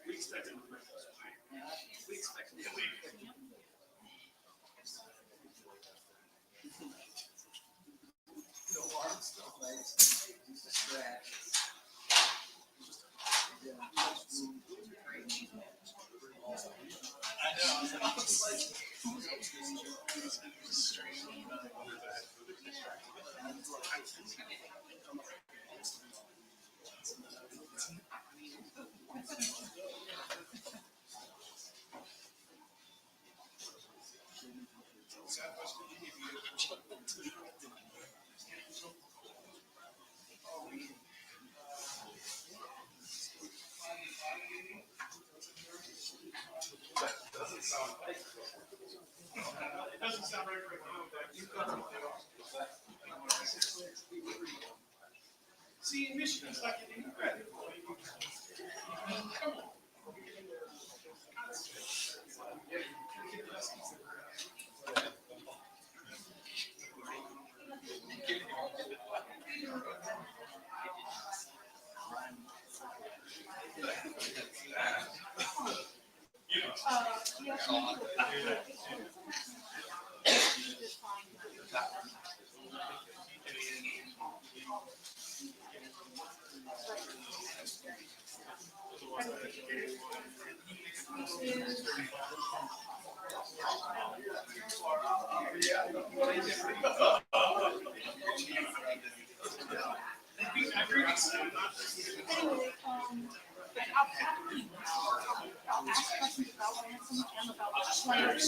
We expect it. We expect it. No arms, no legs, just a scratch. I know. It doesn't sound right for you, but you've got to. See, in Michigan, it's like getting credit. Come on. I'll ask questions about ransom and about slaves.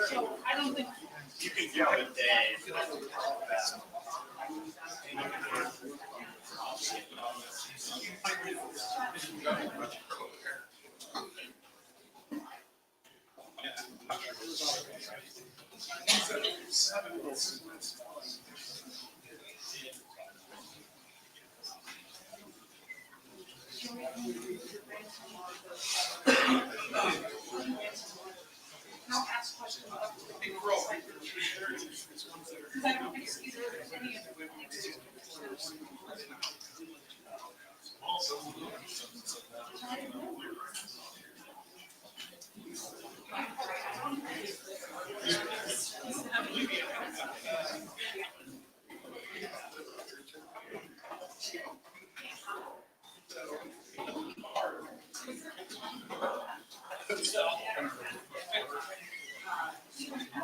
So I don't think. You can go a day. I'll ask questions about. Because I don't think it's either any of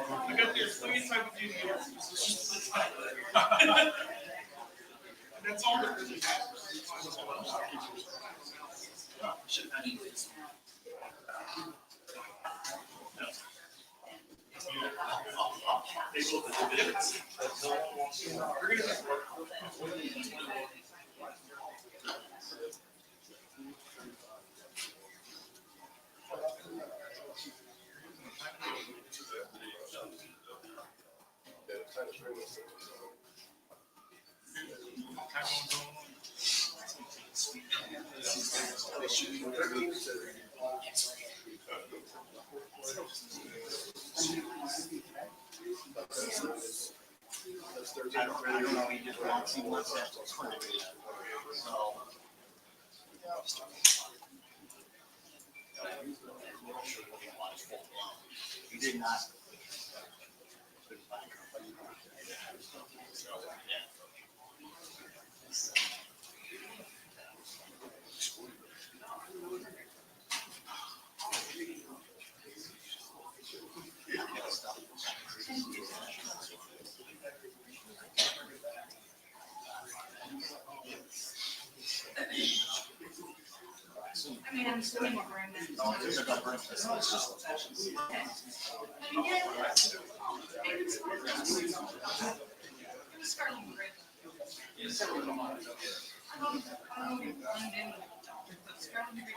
I got there plenty of time to do the arts positions. And that's all that really matters. They both have dividends. We're gonna have work. I don't really know, he just wants, he wants that till 20. So. He did not. I mean, I'm assuming what we're in this. No, it's just a dumb person. I mean, yeah. It's starting to break. I don't blend in with it. It's starting to break.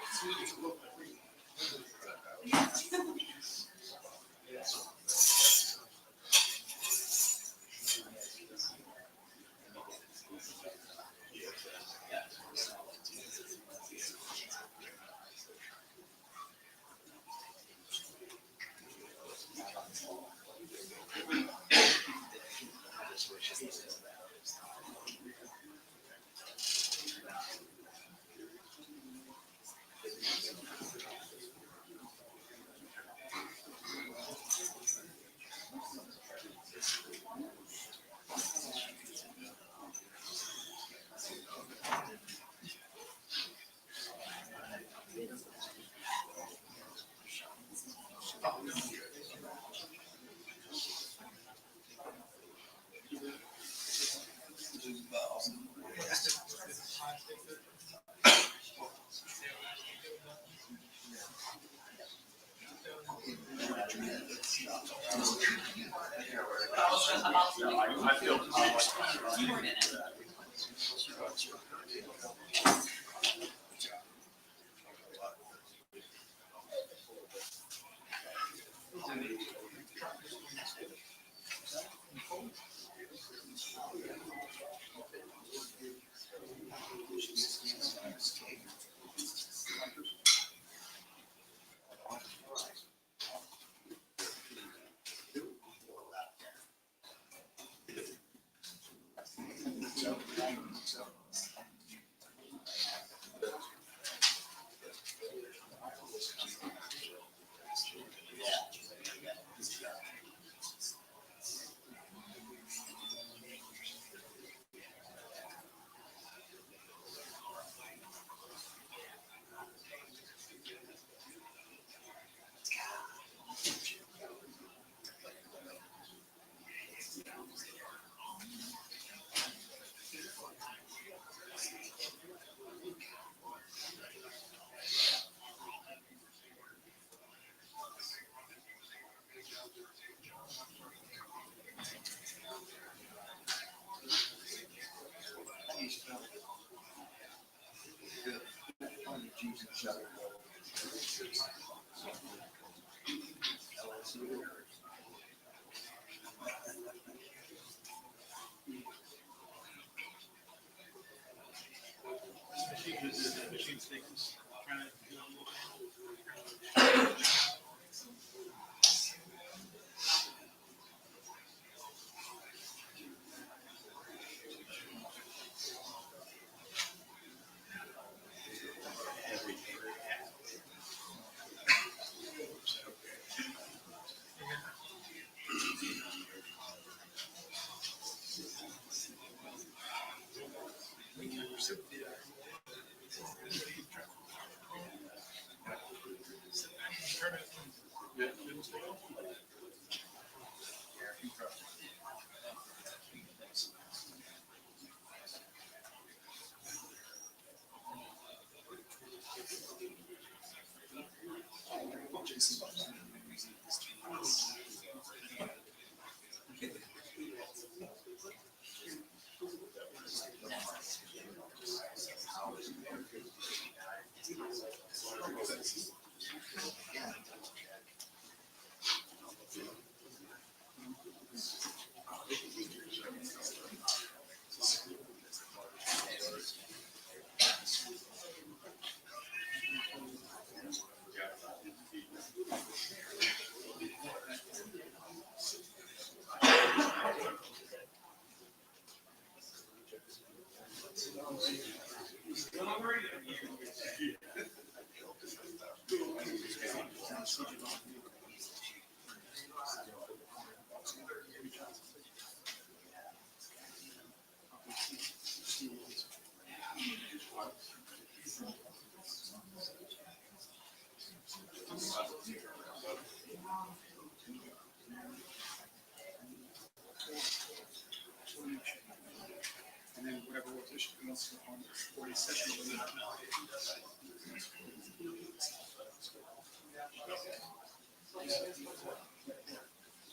And then whatever rotation else on 42nd.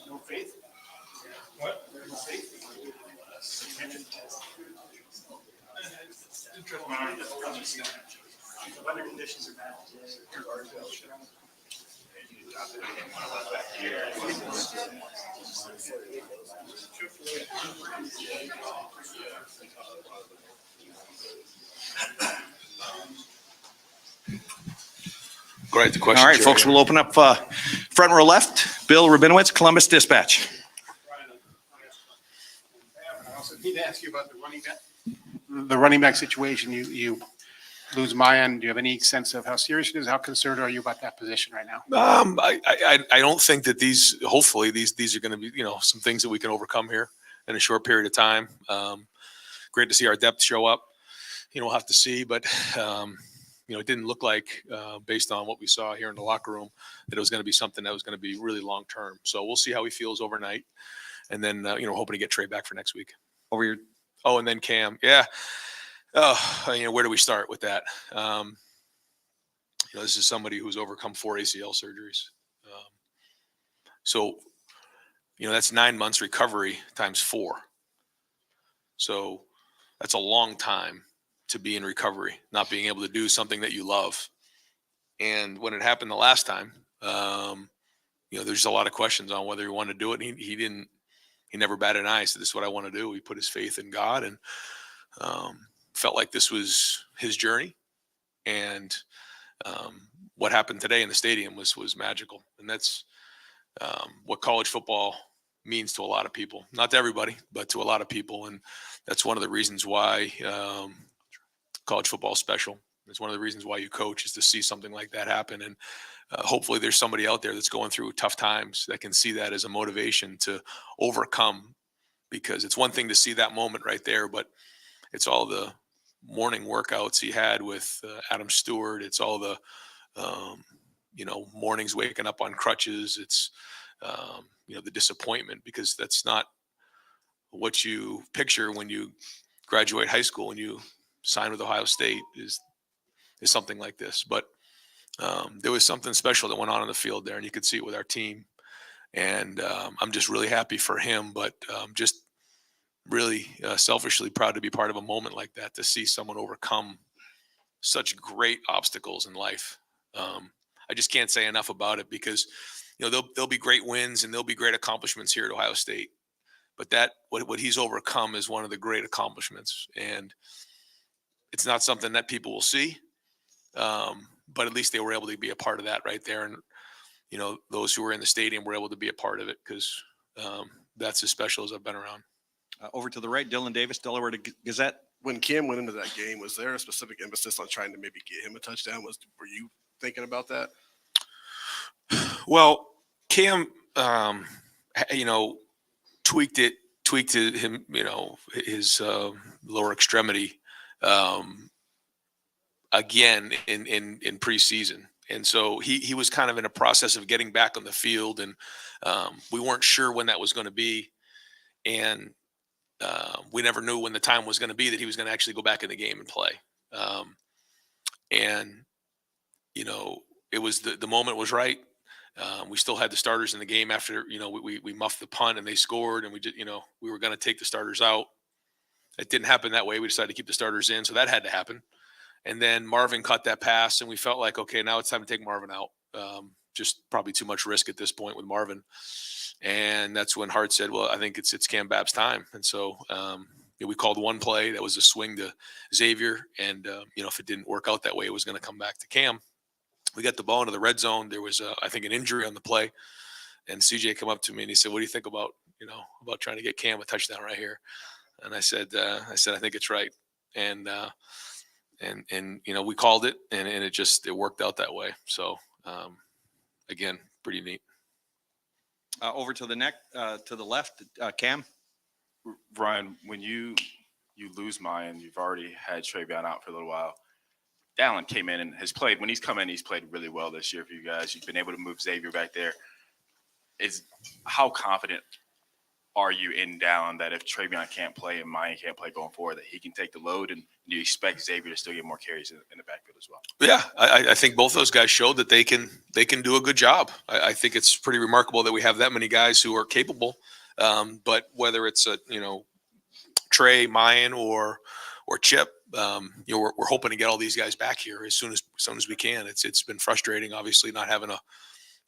No faith? What? No faith? Weather conditions are bad today. Go right to question. All right, Jerry. folks, we'll open up front row left. Bill Rabinowitz, Columbus Dispatch. I also need to ask you about the running back situation. You lose Mayan. Do you have any sense of how serious it is? How concerned are you about that position right now? I don't think that hopefully these are going to be, some things that we can overcome here in a short period of time. Great to see our depth show up. We'll have to see, but it didn't look like, based on what we saw here in the locker room, that it was going to be something that was going to be really long term. So we'll see how he feels overnight, and then hoping to get Trey back for next week. And then Cam, yeah. Where do we start with that? This is somebody who's overcome 4 ACL surgeries. So that's 9 months recovery times 4. So that's a long time to be in recovery, not being able to do something that you love. And when it happened the last time, there's a lot of questions on whether he wanted to do it. And he never batted an eye. He said, "This is what I want to do." He put his faith in God and felt like this was his journey. And what happened today in the stadium was magical. And that's what college football means to a lot of people, not to everybody, but to a lot of people. And that's one of the reasons why college football is special. It's one of the reasons why you coach, is to see something like that happen. And hopefully there's somebody out there that's going through tough times that can see that as a motivation to overcome, because it's one thing to see that moment right there, but it's all the morning workouts he had with Adam Stewart. It's all the, mornings waking up on crutches. It's, the disappointment, because that's not what you picture when you graduate high school, when you sign with Ohio State, is something like this. But there was something special that went on the field there, and you could see it with our team. And I'm just really happy for him, but just really selfishly proud to be part of a moment like that, to see someone overcome such great obstacles in life. I just can't say enough about it because, there'll be great wins and there'll be great accomplishments here at Ohio State. But what he's overcome is one of the great accomplishments. And it's not something that people will see. But at least they were able to be a part of that right there. And, those who were in the stadium were able to be a part of it because that's as special as I've been around. Over to the right, Dylan Davis, Delaware Gazette. When Cam went into that game, was there a specific emphasis on trying to maybe get him a touchdown? Were you thinking about that? Well, Cam, tweaked him, his lower extremity again in preseason. And so he was kind of in a process of getting back on the field, and we weren't sure when that was going to be. And we never knew when the time was going to be that he was going to actually go back in the game and play. It was the moment was right. We still had the starters in the game after, we muffed the punt and they scored, and we were going to take the starters out. It didn't happen that way. We decided to keep the starters in. So that had to happen. And then Marvin caught that pass, and we felt like, okay, now it's time to take Marvin out. Just probably too much risk at this point with Marvin. And that's when Hart said, well, I think it's Cam Babb's time. And so we called one play. That was a swing to Xavier. And, if it didn't work out that way, it was going to come back to Cam. We got the ball into the red zone. There was, I think, an injury on the play. And CJ came up to me and he said, what do you think about trying to get Cam a touchdown right here? And I said, I think it's right. And we called it, and it worked out that way. So, again, pretty neat. Over to the left, Cam. Ryan, when you lose Mayan, you've already had Travion out for a little while. Dallin came in and has played. When he's come in, he's played really well this year for you guys. You've been able to move Xavier back there. How confident are you in Dallin that if Travion can't play and Mayan can't play going forward, that he can take the load? And do you expect Xavier to still get more carries in the backfield as well? Yeah, I think both those guys showed that they can do a good job. I think it's pretty remarkable that we have that many guys who are capable. But whether it's Trey, Mayan, or Chip, we're hoping to get all these guys back here as soon as we can. It's been frustrating, obviously, not having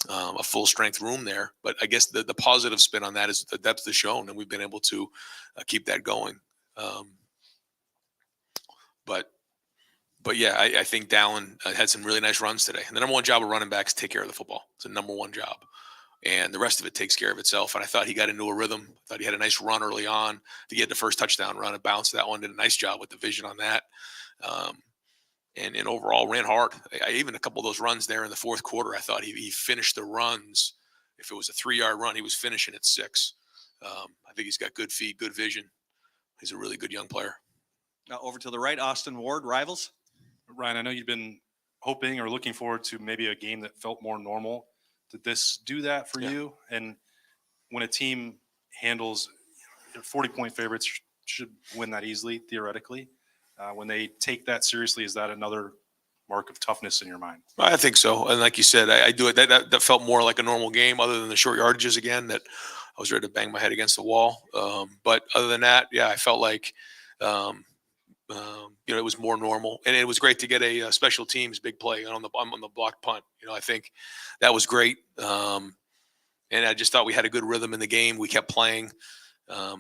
a full strength room there. But I guess the positive spin on that is the depth is shown, and we've been able to keep that going. But yeah, I think Dallin had some really nice runs today. And the number one job of running backs is take care of the football. It's the number one job. And the rest of it takes care of itself. And I thought he got into a rhythm. I thought he had a nice run early on to get the first touchdown run and bounce that one. Did a nice job with the vision on that. And overall ran hard. Even a couple of those runs there in the fourth quarter, I thought he finished the runs. If it was a 3-yard run, he was finishing at 6. I think he's got good feet, good vision. He's a really good young player. Now over to the right, Austin Ward, Rivals. Ryan, I know you've been hoping or looking forward to maybe a game that felt more normal. Did this do that for you? And when a team handles 40-point favorites should win that easily, theoretically. When they take that seriously, is that another mark of toughness in your mind? I think so. And like you said, I do it. That felt more like a normal game other than the short yardages again, that I was ready to bang my head against the wall. But other than that, yeah, I felt like, it was more normal, and it was great to get a special teams big play on the block punt. I think that was great. And I just thought we had a good rhythm in the game. We kept playing. That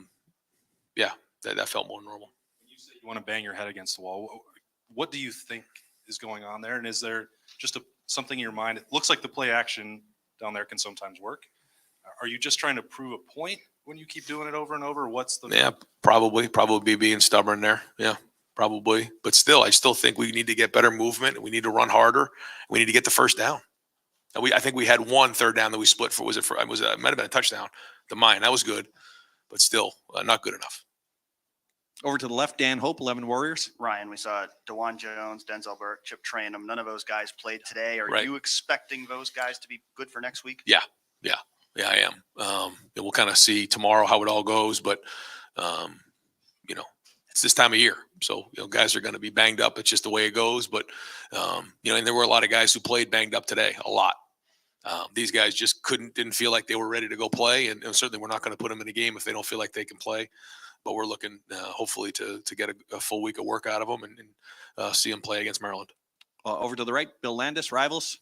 felt more normal. When you say you want to bang your head against the wall, what do you think is going on there? And is there just something in your mind? It looks like the play action down there can sometimes work. Are you just trying to prove a point when you keep doing it over and over? What's the... Yeah, probably being stubborn there. Yeah, probably. But still, I still think we need to get better movement. We need to run harder. We need to get the first down. I think we had one third down that we split for. It might have been a touchdown to mine. That was good, but still not good enough. Over to the left, Dan Hope, 11 Warriors. Ryan, we saw DeJuan Jones, Denzel Burke, Chip Trayanum. None of those guys played today. Are Right. you expecting those guys to be good for next week? Yeah, I am. We'll kind of see tomorrow how it all goes, but it's this time of year, so guys are going to be banged up. It's just the way it goes. But and there were a lot of guys who played banged up today, a lot. These guys just didn't feel like they were ready to go play, and certainly we're not going to put them in a game if they don't feel like they can play. but we're looking hopefully to get a full week of work out of him and see him play against Maryland. Over to the right, Bill Landis, Rivals.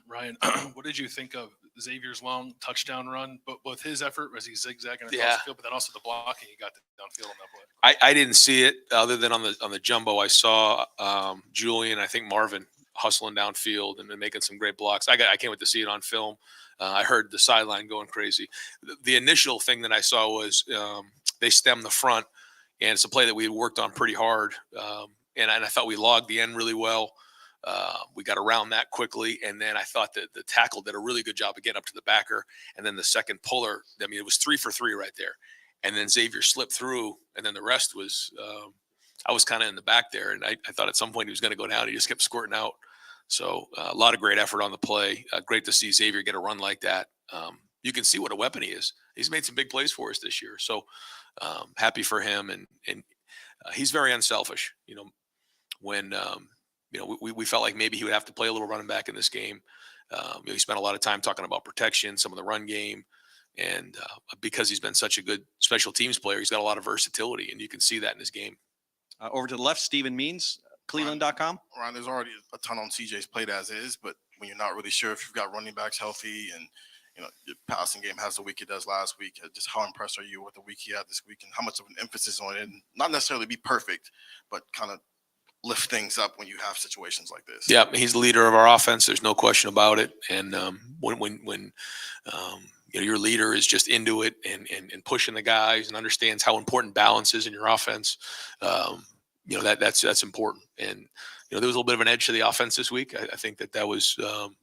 Ryan, what did you think of Xavier's long touchdown run? But both his effort as he's zigzagging across Yeah. the field, but then also the blocking he got downfield on that play. I didn't see it other than on the jumbo. I saw Julian, I think Marvin hustling downfield and then making some great blocks. I can't wait to see it on film. I heard the sideline going crazy. The initial thing that I saw was they stemmed the front, and it's a play that we had worked on pretty hard. And I thought we logged the end really well. We got around that quickly, and then I thought that the tackle did a really good job of getting up to the backer, and then the second puller, I mean, it was 3 for 3 right there. And then Xavier slipped through, and then the rest was I was kind of in the back there, and I thought at some point he was going to go down. He just kept squirting out. So a lot of great effort on the play. Great to see Xavier get a run like that. You can see what a weapon he is. He's made some big plays for us this year. So happy for him, and he's very unselfish. You know, when we felt like maybe he would have to play a little running back in this game. He spent a lot of time talking about protection, some of the run game. And because he's been such a good special teams player, he's got a lot of versatility, and you can see that in his game. Over to the left, Stephen Means, Cleveland.com. Ryan, there's already a ton on CJ's plate as is, but when you're not really sure if you've got running backs healthy and, your passing game has the week it does last week, just how impressed are you with the week he had this week and how much of an emphasis on it? And not necessarily be perfect, but kind of lift things up when you have situations like this. Yeah, he's the leader of our offense. There's no question about it. And when your leader is just into it and pushing the guys and understands how important balance is in your offense, that's important. And there was a little bit of an edge to the offense this week. I think that was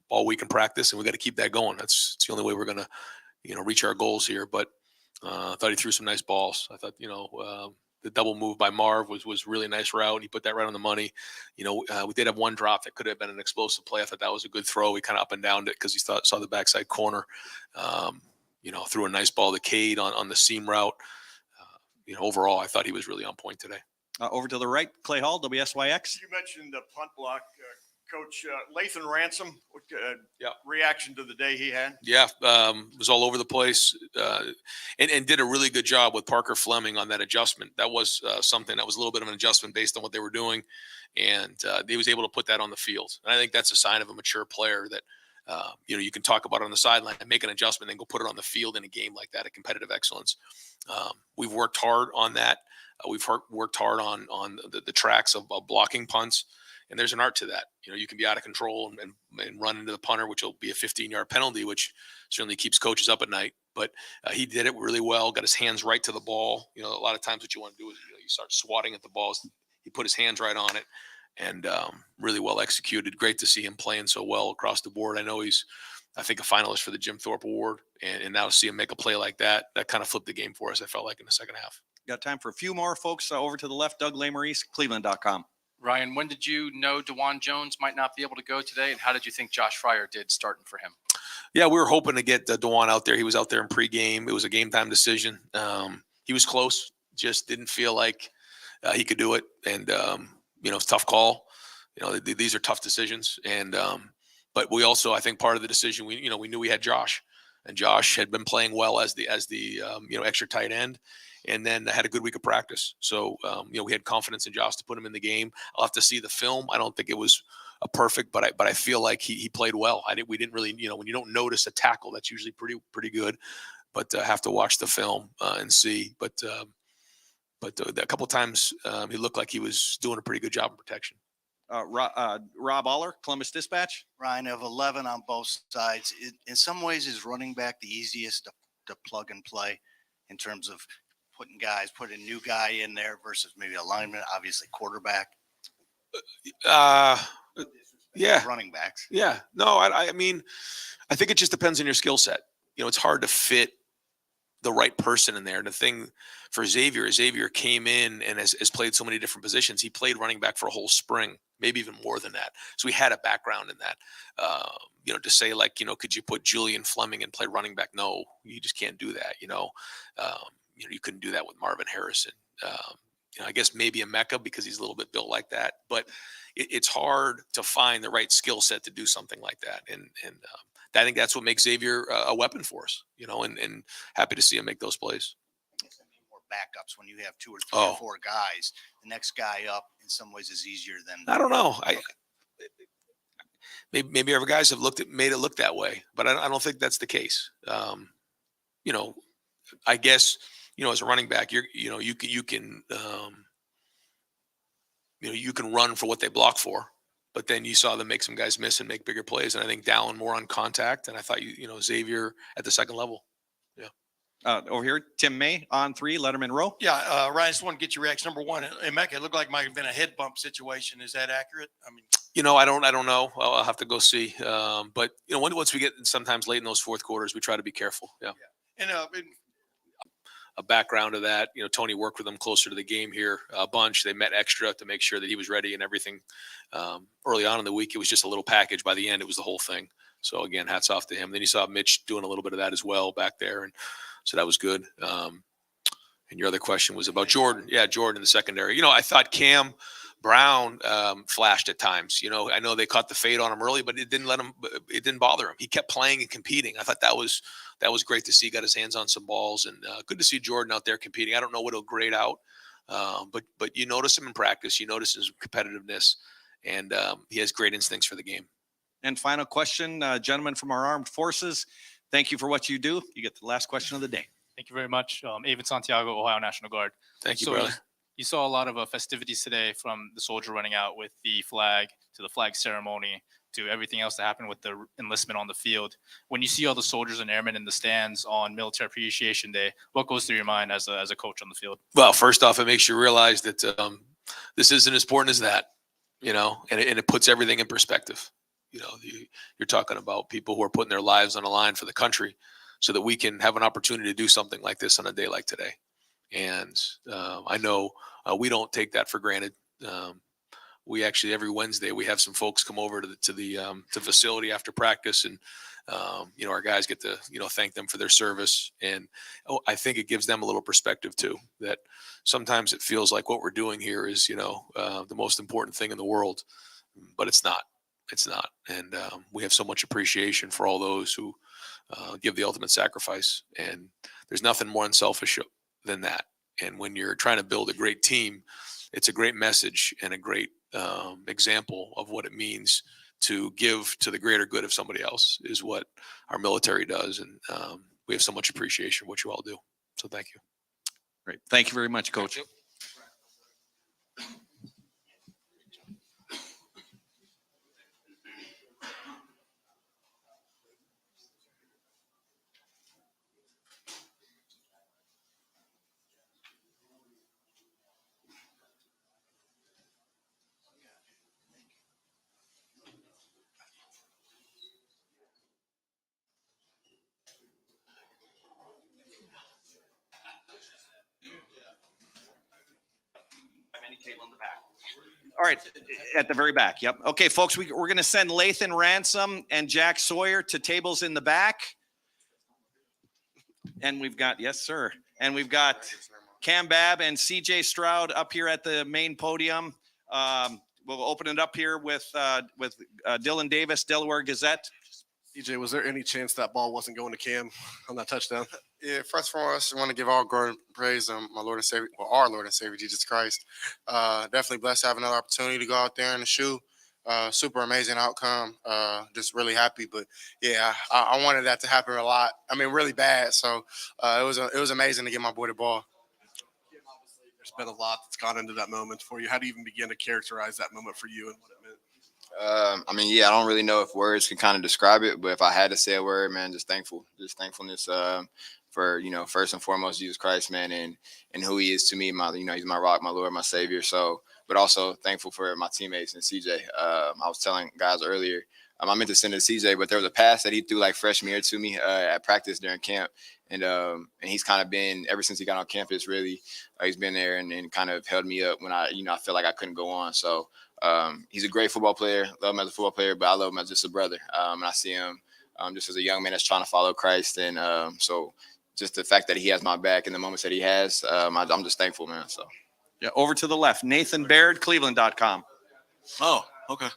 all week in practice, and we got to keep that going. It's the only way we're going to reach our goals here. But I thought he threw some nice balls. I thought the double move by Marv was really a nice route. He put that right on the money. We did have one drop that could have been an explosive play. I thought that was a good throw. He kind of up and downed it because he saw the backside corner. Threw a nice ball to Cade on the seam route. Overall, I thought he was really on point today. Over to the right, Clay Hall, WSYX. You mentioned the punt block, Coach Lathan Ransom. What Yeah. reaction to the day he had? Yeah, was all over the place and did a really good job with Parker Fleming on that adjustment. That was something that was a little bit of an adjustment based on what they were doing, and he was able to put that on the field. And I think that's a sign of a mature player that you can talk about it on the sideline and make an adjustment and go put it on the field in a game like that, a competitive excellence. We've worked hard on that. We've worked hard on the tracks of blocking punts. And there's an art to that. You can be out of control and run into the punter, which will be a 15-yard penalty, which certainly keeps coaches up at night. But he did it really well, got his hands right to the ball. A lot of times what you want to do is you start swatting at the balls. He put his hands right on it and really well executed. Great to see him playing so well across the board. I know he's, I think, a finalist for the Jim Thorpe Award. And now to see him make a play like that kind of flipped the game for us, I felt like, in the second half. Got time for a few more folks. Over to the left, Doug Lesmerises, Cleveland.com. Ryan, when did you know DeJuan Jones might not be able to go today, and how did you think Josh Fryer did starting for him? Yeah, we were hoping to get DeJuan out there. He was out there in pregame. It was a game time decision. He was close, just didn't feel like he could do it. And, it's a tough call. These are tough decisions. And but we also, I think part of the decision, we knew we had Josh. And Josh had been playing well as the extra tight end. And then had a good week of practice. So, we had confidence in Josh to put him in the game. I'll have to see the film. I don't think it was perfect, but I feel like he played well. We didn't really, when you don't notice a tackle, that's usually pretty good. But have to watch the film and see. But a couple of times he looked like he was doing a pretty good job of protection. Rob Aller, Columbus Dispatch. Ryan, of 11 on both sides. In some ways, is running back the easiest to plug and play in terms of putting a new guy in there versus maybe a lineman, obviously quarterback? Yeah. Running backs. Yeah. No, I mean, I think it just depends on your skill set. It's hard to fit the right person in there. And the thing for Xavier came in and has played so many different positions. He played running back for a whole spring, maybe even more than that. So he had a background in that. To say like, could you put Julian Fleming and play running back? No, you just can't do that. You couldn't do that with Marvin Harrison. I guess maybe a Mecca because he's a little bit built like that, but it's hard to find the right skill set to do something like that. And I think that's what makes Xavier a weapon for us, and happy to see him make those plays. More backups. When you have 2 or 3 Oh. or 4 guys, the next guy up in some ways is easier than. I don't know. Maybe other guys have made it look that way, but I don't think that's the case. You know, I guess, you know, as a running back, you can run for what they block for, but then you saw them make some guys miss and make bigger plays. And I think Dallin more on contact. And I thought, Xavier at the second level. Over here, Tim May on 3, Letterman row. Yeah, Ryan, I just want to get your reaction. Number one, Emeka, it looked like it might have been a head bump situation. Is that accurate? I mean, I don't know. I'll have to go see. But once we get sometimes late in those fourth quarters, we try to be careful. Yeah. and A background of that, Tony worked with them closer to the game here a bunch. They met extra to make sure that he was ready and everything. Early on in the week, it was just a little package. By the end, it was the whole thing. So again, hats off to him. Then you saw Mitch doing a little bit of that as well back there. And so that was good. And your other question was about Jordan. Yeah, Jordan in the secondary. I thought Cam Brown flashed at times. I know they caught the fade on him early, but it didn't bother him. He kept playing and competing. I thought that was great to see. Got his hands on some balls, and good to see Jordan out there competing. I don't know what he'll grade out, but you notice him in practice. You notice his competitiveness, and he has great instincts for the game. And final question, gentlemen from our armed forces. Thank you for what you do. You get the last question of the day. Thank you very much. Avon Santiago, Ohio National Guard. Thank you, So brother. You saw a lot of festivities today, from the soldier running out with the flag to the flag ceremony to everything else that happened with the enlistment on the field. When you see all the soldiers and airmen in the stands on Military Appreciation Day, what goes through your mind as a coach on the field? Well, first off, it makes you realize that this isn't as important as that, and it puts everything in perspective. You're talking about people who are putting their lives on the line for the country so that we can have an opportunity to do something like this on a day like today. And I know we don't take that for granted. We actually, every Wednesday, we have some folks come over to the facility after practice, and our guys get to thank them for their service. And I think it gives them a little perspective too, that sometimes it feels like what we're doing here is the most important thing in the world, but it's not. It's not. And we have so much appreciation for all those who give the ultimate sacrifice. And there's nothing more unselfish than that. And when you're trying to build a great team, it's a great message and a great example of what it means to give to the greater good of somebody else, is what our military does. And we have so much appreciation for what you all do. So thank you. Great. Thank you very much, Coach. All right, at the very back. Yep. Okay, folks, we're going to send Lathan Ransom and Jack Sawyer to tables in the back. And we've got, yes, sir. And we've got Cam Babb and CJ Stroud up here at the main podium. We'll open it up here with Dylan Davis, Delaware Gazette. EJ, was there any chance that ball wasn't going to Cam on that touchdown? Yeah, first of all, I just want to give all glory and praise my Lord and Savior, our Lord and Savior, Jesus Christ. Definitely blessed to have another opportunity to go out there in the shoe. Super amazing outcome. Just really happy. But yeah, I wanted that to happen a lot. I mean, really bad. So it was amazing to get my boy the ball. There's been a lot that's gone into that moment for you. How do you even begin to characterize that moment for you and what it meant? I mean, yeah, I don't really know if words can kind of describe it, but if I had to say a word, man, just thankful. Just thankfulness for, first and foremost, Jesus Christ, man, and who he is to me. He's my rock, my Lord, my Savior. So, but also thankful for my teammates and CJ. I was telling guys earlier, I meant to send it to CJ, but there was a pass that he threw like freshman year to me at practice during camp. And he's kind of been, ever since he got on campus, really, he's been there and kind of held me up when I felt like I couldn't go on. So he's a great football player. Love him as a football player, but I love him as just a brother. And I see him just as a young man that's trying to follow Christ. And so just the fact that he has my back in the moments that he has, I'm just thankful, man. So yeah, over to the left, Nathan Baird, Cleveland.com. Oh, okay.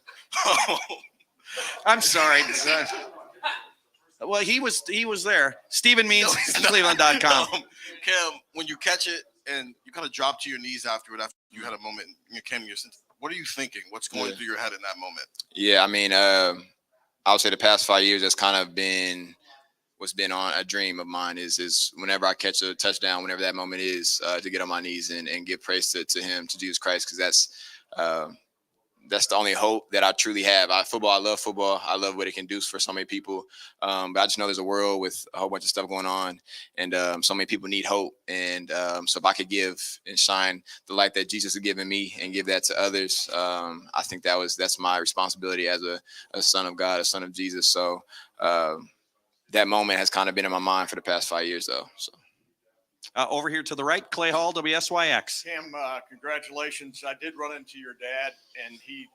I'm sorry. Well, he was there. Stephen Means, Cleveland.com. Cam, when you catch it and you kind of dropped to your knees after it, after you had a moment in your cameo. What are you thinking? What's going through your head in that moment? Yeah, I mean, I would say the past 5 years has kind of been what's been on a dream of mine is whenever I catch a touchdown, whenever that moment is, to get on my knees and give praise to him, to Jesus Christ, because that's the only hope that I truly have. I love football. I love what it can do for so many people. But I just know there's a world with a whole bunch of stuff going on, and so many people need hope. And so if I could give and shine the light that Jesus has given me and give that to others, I think that's my responsibility as a son of God, a son of Jesus. So that moment has kind of been in my mind for the past 5 years, though. So. Over here to the right, Clay Hall, WSYX. Cam, congratulations. I did run into your dad, and he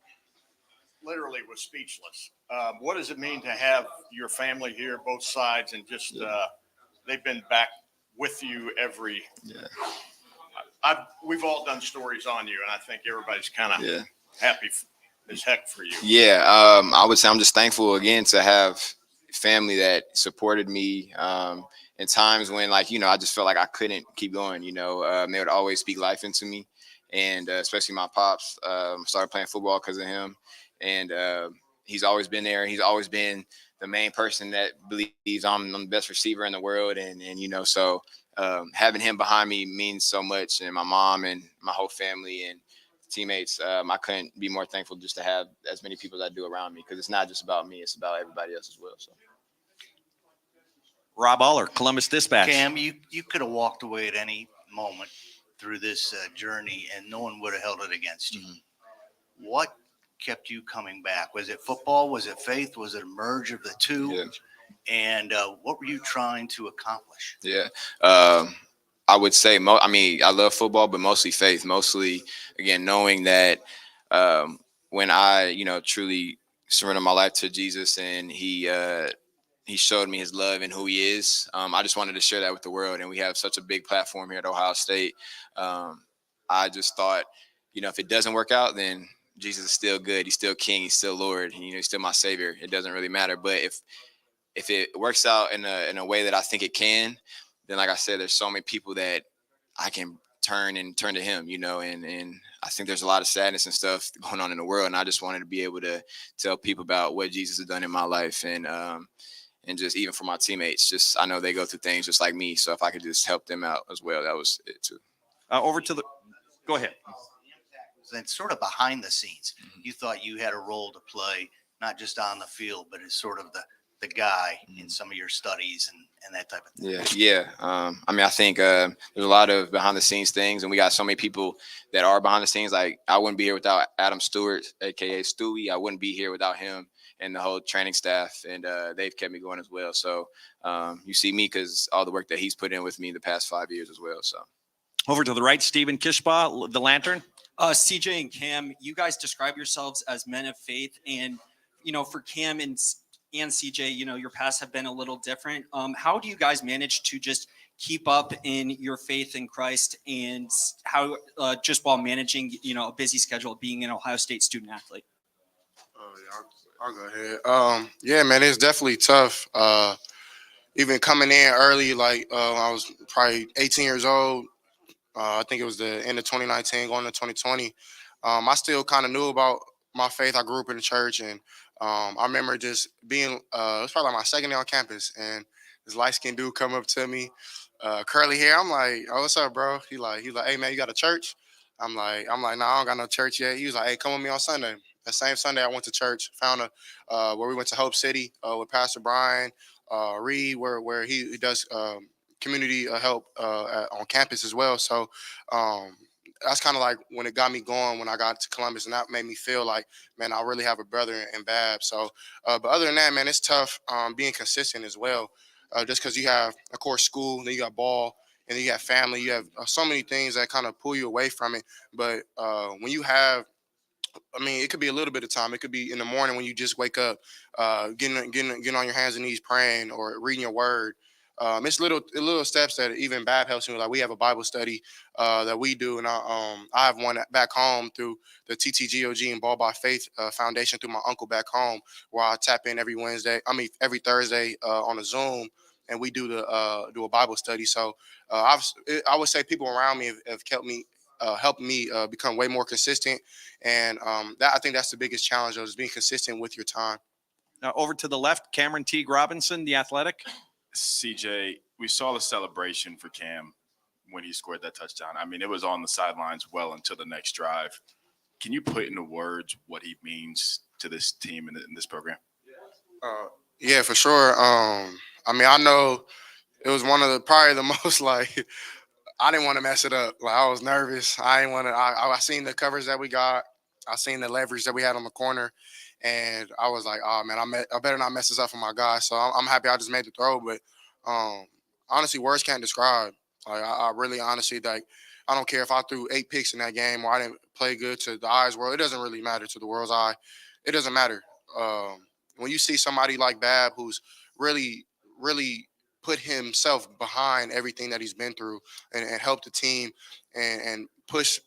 literally was speechless. What does it mean to have your family here, both sides, and just they've been back with you every? Yeah. We've all done stories on you, and I think everybody's kind of happy as heck for you. Yeah, I would say I'm just thankful again to have family that supported me. In times when, like, I just felt like I couldn't keep going, they would always speak life into me. And especially my pops, started playing football because of him. And he's always been there. He's always been the main person that believes I'm the best receiver in the world. And so having him behind me means so much. And my mom and my whole family and teammates, I couldn't be more thankful just to have as many people as I do around me, because it's not just about me. It's about everybody else as well. So. Rob Aller, Columbus Dispatch. Cam, you could have walked away at any moment through this journey, and no one would have held it against you. Mm-hmm. What kept you coming back? Was it football? Was it faith? Was it a merge of the two? Yeah. And what were you trying to accomplish? Yeah. I would say, I love football, but mostly faith. Mostly, again, knowing that when I, truly surrender my life to Jesus, and he showed me his love and who he is. I just wanted to share that with the world. And we have such a big platform here at Ohio State. I just thought, if it doesn't work out, then Jesus is still good. He's still King. He's still Lord. And, he's still my Savior. It doesn't really matter. But if it works out in a way that I think it can, then, like I said, there's so many people that I can turn to him, and I think there's a lot of sadness and stuff going on in the world. And I just wanted to be able to tell people about what Jesus has done in my life. And just even for my teammates, just I know they go through things just like me. So if I could just help them out as well, that was it too. Go ahead. And sort of behind the scenes, you thought you had a role to play, not just on the field, but as sort of the guy in some of your studies and that type of thing. Yeah. I think there's a lot of behind the scenes things, and we got so many people that are behind the scenes. Like, I wouldn't be here without Adam Stewart, aka Stewie. I wouldn't be here without him and the whole training staff, and they've kept me going as well. So you see me because all the work that he's put in with me the past 5 years as well. So over to the right, Stephen Kishbaugh, the Lantern. CJ and Cam, you guys describe yourselves as men of faith, and for Cam and CJ, your paths have been a little different. How do you guys manage to just keep up in your faith in Christ, and how just while managing a busy schedule, being an Ohio State student athlete? I'll go ahead. Yeah, man, it's definitely tough. Even coming in early, like I was probably 18 years old. I think it was the end of 2019, going to 2020. I still kind of knew about my faith. I grew up in the church, and I remember just being, it was probably like my second day on campus, and this light-skinned dude come up to me, curly hair. I'm like, "Oh, what's up, bro?" He's like, "Hey, man, you got a church?" I'm like, "Nah, I don't got no church yet." He was like, "Hey, come with me on Sunday." That same Sunday, I went to church, found where we went to Hope City with Pastor Brian Reed, where he does community help on campus as well. So that's kind of like when it got me going when I got to Columbus, and that made me feel like, man, I really have a brother in Bab. So, but other than that, man, it's tough being consistent as well, just because you have, of course, school, then you got ball, and then you have family. You have so many things that kind of pull you away from it. But when you have, it could be a little bit of time. It could be in the morning when you just wake up, getting on your hands and knees praying or reading your word. It's little steps that even Bab helps me. Like, we have a Bible study that we do, and I have one back home through the TTGOG and Ball by Faith Foundation through my uncle back home, where I tap in every Thursday on a Zoom and we do a Bible study. So I would say people around me have helped me become way more consistent, and that I think that's the biggest challenge, is being consistent with your time. Now over to the left, Cameron Teague Robinson, the athletic. CJ, we saw the celebration for Cam when he scored that touchdown. I mean, it was on the sidelines well until the next drive. Can you put into words what he means to this team and in this program? Yeah, for sure. I mean, I know it was one of the probably the most like I didn't want to mess it up. Like I was nervous. I didn't want to. I seen the coverage that we got. I seen the leverage that we had on the corner, and I was like, oh man, I better not mess this up for my guy. So I'm happy I just made the throw. But honestly, words can't describe. Like I really honestly like. I don't care if I threw 8 picks in that game or I didn't play good to the eyes world. It doesn't really matter to the world's eye. It doesn't matter. When you see somebody like Bab who's really, really put himself behind everything that he's been through and helped the team and push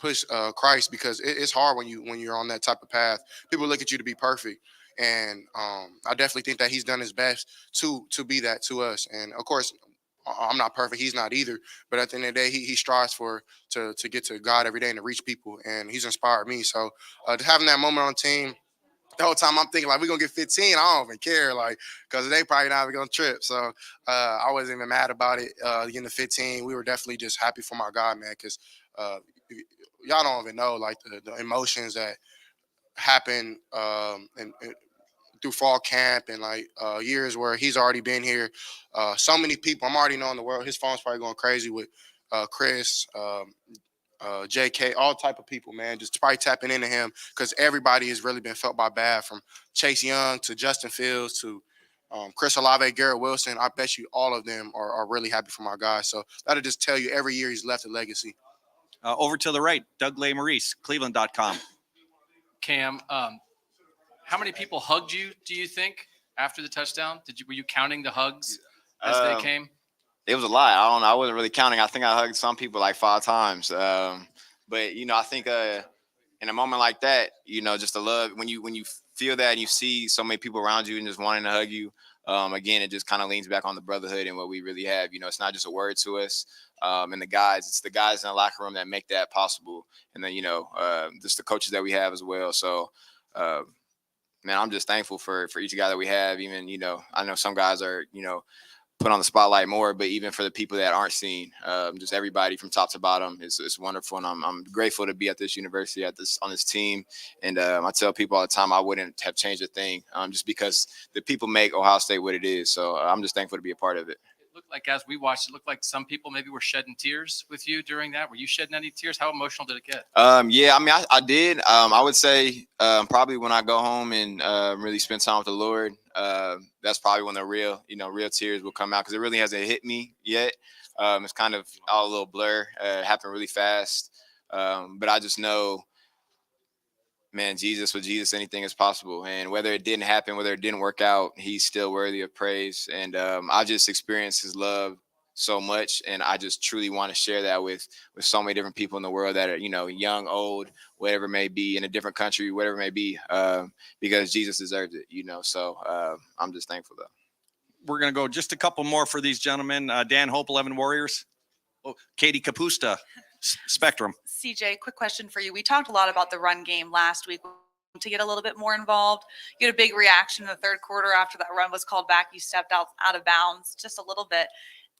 Christ, because it's hard when you're on that type of path. People look at you to be perfect. And I definitely think that he's done his best to be that to us. And of course, I'm not perfect. He's not either. But at the end of the day, he strives to get to God every day and to reach people. And he's inspired me. So just having that moment on the team, the whole time I'm thinking like, we're going to get 15. I don't even care, like, because they probably not even going to trip. So I wasn't even mad about it getting the 15. We were definitely just happy for my guy, man, because y'all don't even know, like, the emotions that happen and through fall camp and like years where he's already been here. So many people I'm already knowing the world. His phone's probably going crazy with Chris, JK, all type of people, man, just probably tapping into him, because everybody has really been felt by Bab, from Chase Young to Justin Fields to Chris Olave, Garrett Wilson. I bet you all of them are really happy for my guy. So that'll just tell you every year he's left a legacy. Over to the right, Doug Maurice, Cleveland.com. Cam, how many people hugged you, do you think, after the touchdown? Were you counting the hugs as they came? It was a lot. I wasn't really counting. I think I hugged some people like 5 times. But I think in a moment like that, just the love, when you feel that and you see so many people around you and just wanting to hug you, again, it just kind of leans back on the brotherhood and what we really have. It's not just a word to us. And the guys, it's the guys in the locker room that make that possible. And then, just the coaches that we have as well. So, man, I'm just thankful for each guy that we have. Even, I know some guys are, put on the spotlight more, but even for the people that aren't seen, just everybody from top to bottom, it's wonderful. And I'm grateful to be at this university, on this team. And I tell people all the time, I wouldn't have changed a thing, just because the people make Ohio State what it is. So I'm just thankful to be a part of it. It looked like, as we watched, it looked like some people maybe were shedding tears with you during that. Were you shedding any tears? How emotional did it get? Yeah, I mean, I did. I would say probably when I go home and really spend time with the Lord, that's probably when the real tears will come out, because it really hasn't hit me yet. It's kind of all a little blur. It happened really fast. But I just know, man, with Jesus, anything is possible. And whether it didn't happen, whether it didn't work out, he's still worthy of praise. And I just experienced his love so much. And I just truly want to share that with so many different people in the world that are, young, old, whatever it may be, in a different country, whatever it may be, because Jesus deserves it, So I'm just thankful, though. We're going to go just a couple more for these gentlemen. Dan Hope, 11 Warriors. Oh, Katie Kapusta, Spectrum. CJ, quick question for you. We talked a lot about the run game last week to get a little bit more involved. You had a big reaction in the third quarter after that run was called back. You stepped out of bounds just a little bit.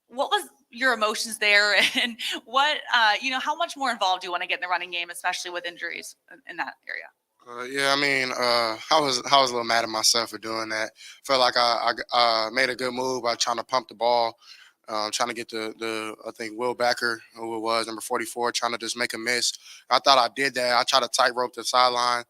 What was your emotions there, and what, how much more involved do you want to get in the running game, especially with injuries in that area? Yeah, I mean, I was a little mad at myself for doing that. Felt like I made a good move by trying to pump the ball, trying to get I think Will Backer, who it was, number 44, trying to just make a miss. I thought I did that. I tried to tightrope the sideline.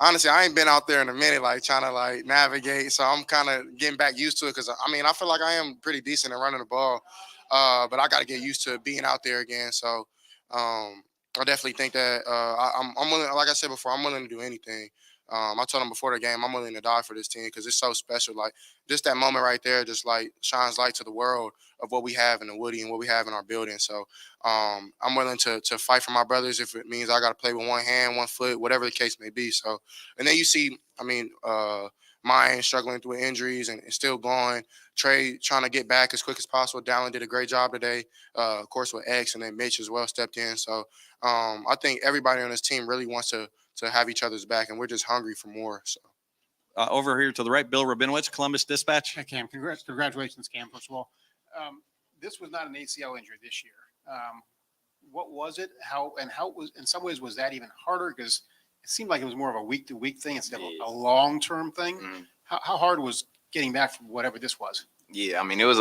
Honestly, I ain't been out there in a minute, like trying to like navigate. So I'm kind of getting back used to it, because I feel like I am pretty decent at running the ball, but I got to get used to being out there again. So I definitely think that I'm willing. Like I said before, I'm willing to do anything. I told him before the game, I'm willing to die for this team because it's so special. Like just that moment right there, just like shines light to the world of what we have in the Woody and what we have in our building. So I'm willing to fight for my brothers if it means I got to play with one hand, one foot, whatever the case may be. So, and then you see, Mayan struggling through injuries and still going. Trey trying to get back as quick as possible. Dallin did a great job today, of course, with X, and then Mitch as well stepped in. So I think everybody on this team really wants to have each other's back, and we're just hungry for more. So Over here to the right, Bill Rabinowitz, Columbus Dispatch. Hey, Cam, congratulations, Cam, first of all. This was not an ACL injury this year. What was it? How was, in some ways, was that even harder? Because it seemed like it was more of a week-to-week thing instead of a long-term thing. Mhm. How hard was getting back from whatever this was? Yeah, I mean, it was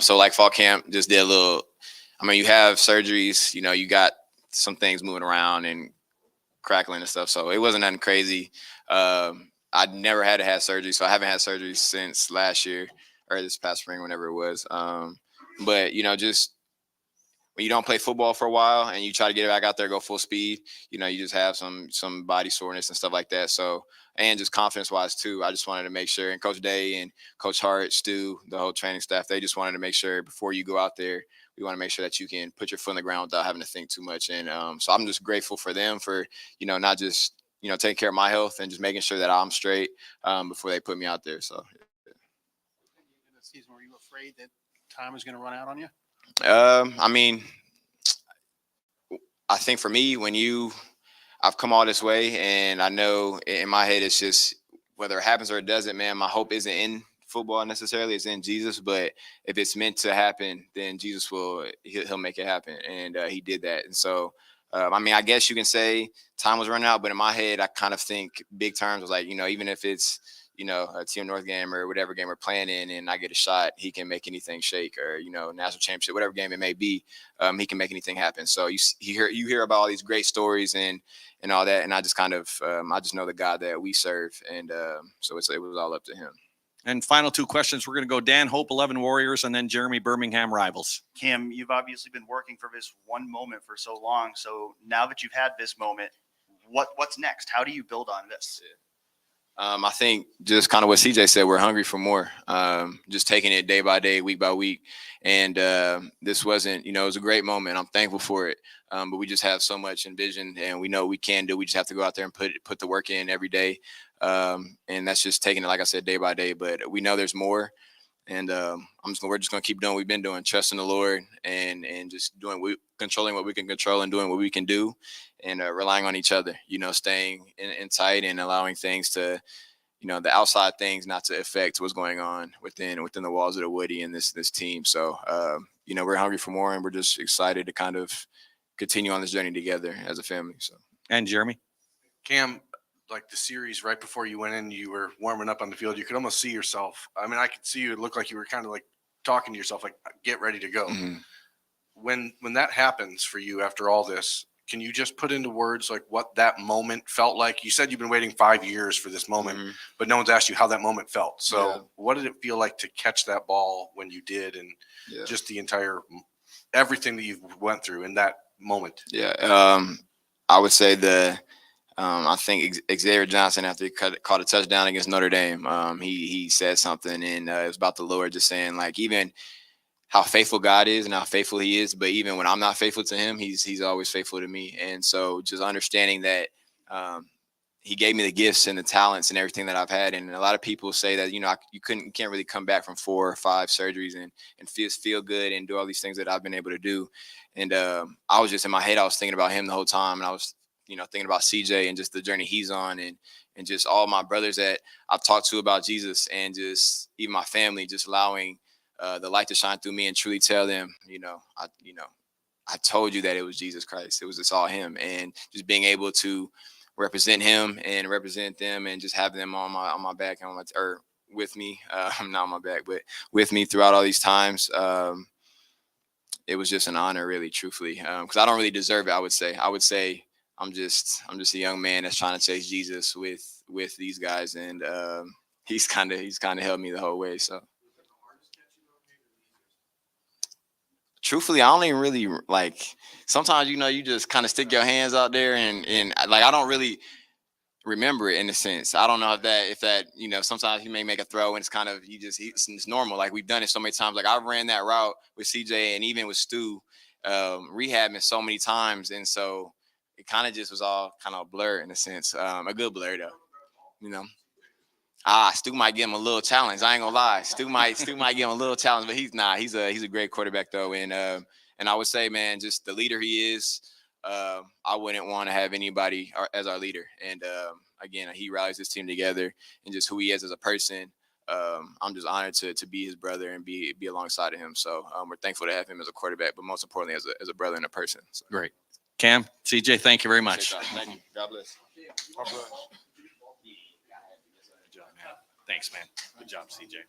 so like fall camp just did a little, I mean, you have surgeries, you got some things moving around and crackling and stuff. So it wasn't nothing crazy. I never had to have surgery, so I haven't had surgery since last year or this past spring, whenever it was. But, just when you don't play football for a while and you try to get back out there, go full speed, you just have some body soreness and stuff like that. So, and just confidence wise too, I just wanted to make sure, and Coach Day and Coach Hart, Stu, the whole training staff, they just wanted to make sure before you go out there, we want to make sure that you can put your foot on the ground without having to think too much. And so I'm just grateful for them for, not just, taking care of my health and just making sure that I'm straight before they put me out there. So. In the season, were you afraid that time was going to run out on you? I mean, I think for me, I've come all this way, and I know in my head it's just whether it happens or it doesn't, man, my hope isn't in football necessarily, it's in Jesus. But if it's meant to happen, then Jesus he'll make it happen. And he did that. And so, I guess you can say time was running out, but in my head, I kind of think big terms was like, even if it's, a Team North game or whatever game we're playing in and I get a shot, he can make anything shake, or, national championship, whatever game it may be, he can make anything happen. So you hear about all these great stories and all that. And I just kind of, I just know the God that we serve. And so it was all up to him. And final two questions. We're going to go Dan Hope, 11 Warriors, and then Jeremy Birmingham, Rivals. Cam, you've obviously been working for this one moment for so long. So now that you've had this moment, what's next? How do you build on this? I think just kind of what CJ said, we're hungry for more, just taking it day by day, week by week. And this wasn't, it was a great moment. I'm thankful for it. But we just have so much in vision, and we know we can do. We just have to go out there and put the work in every day. And that's just taking it, like I said, day by day. But we know there's more. And we're just going to keep doing what we've been doing, trusting the Lord and just controlling what we can control and doing what we can do, and relying on each other, staying in tight and allowing things to, the outside things not to affect what's going on within the walls of the Woody and this team. So, we're hungry for more, and we're just excited to kind of continue on this journey together as a family. So, and Jeremy? Cam, like the series right before you went in, you were warming up on the field. You could almost see yourself. I mean, I could see you. It looked like you were kind of like talking to yourself, like, get ready to go. Mm-hmm. When that happens for you after all this, can you just put into words like what that moment felt like? You said you've been waiting 5 years for this moment, but no one's asked you how that moment felt. So what did it feel like to catch that ball when you did, and just the entire, everything that you went through in that moment? Yeah. I would say I think Xavier Johnson, after he caught a touchdown against Notre Dame, he said something, and it was about the Lord, just saying, like, even how faithful God is and how faithful he is, but even when I'm not faithful to him, he's always faithful to me. And so just understanding that he gave me the gifts and the talents and everything that I've had. And a lot of people say that, you can't really come back from 4 or 5 surgeries and feel good and do all these things that I've been able to do. And I was just in my head, I was thinking about him the whole time, and I was thinking about CJ and just the journey he's on, and just all my brothers that I've talked to about Jesus, and just even my family, just allowing the light to shine through me and truly tell them, I told you that it was Jesus Christ. It's all him. And just being able to represent him and represent them, and just have them on my back and with me, not on my back, but with me throughout all these times. It was just an honor, really, truthfully, because I don't really deserve it. I would say I'm just a young man that's trying to chase Jesus with these guys, and he's kind of helped me the whole way. So, truthfully, I don't even really like. Sometimes you just kind of stick your hands out there, and like I don't really. remember it in a sense. I don't know if that you know, sometimes he may make a throw and it's kind of it's normal. Like we've done it so many times. Like I've ran that route with CJ and even with Stu, rehabbing so many times, and so it kind of just was all kind of a blur in a sense. A good blur though, you know. Stu might give him a little challenge. I ain't gonna lie. Stu might give him a little challenge, but he's not. He's a great quarterback though, and I would say, man, just the leader he is. I wouldn't want to have anybody as our leader. And again, he rallies his team together, and just who he is as a person. I'm just honored to be his brother and be alongside of him. So we're thankful to have him as a quarterback, but most importantly as a brother and a person. So. Great. Cam, CJ, thank you very much. Thank you. God bless. Good job, man. Thanks, man. Good job, CJ.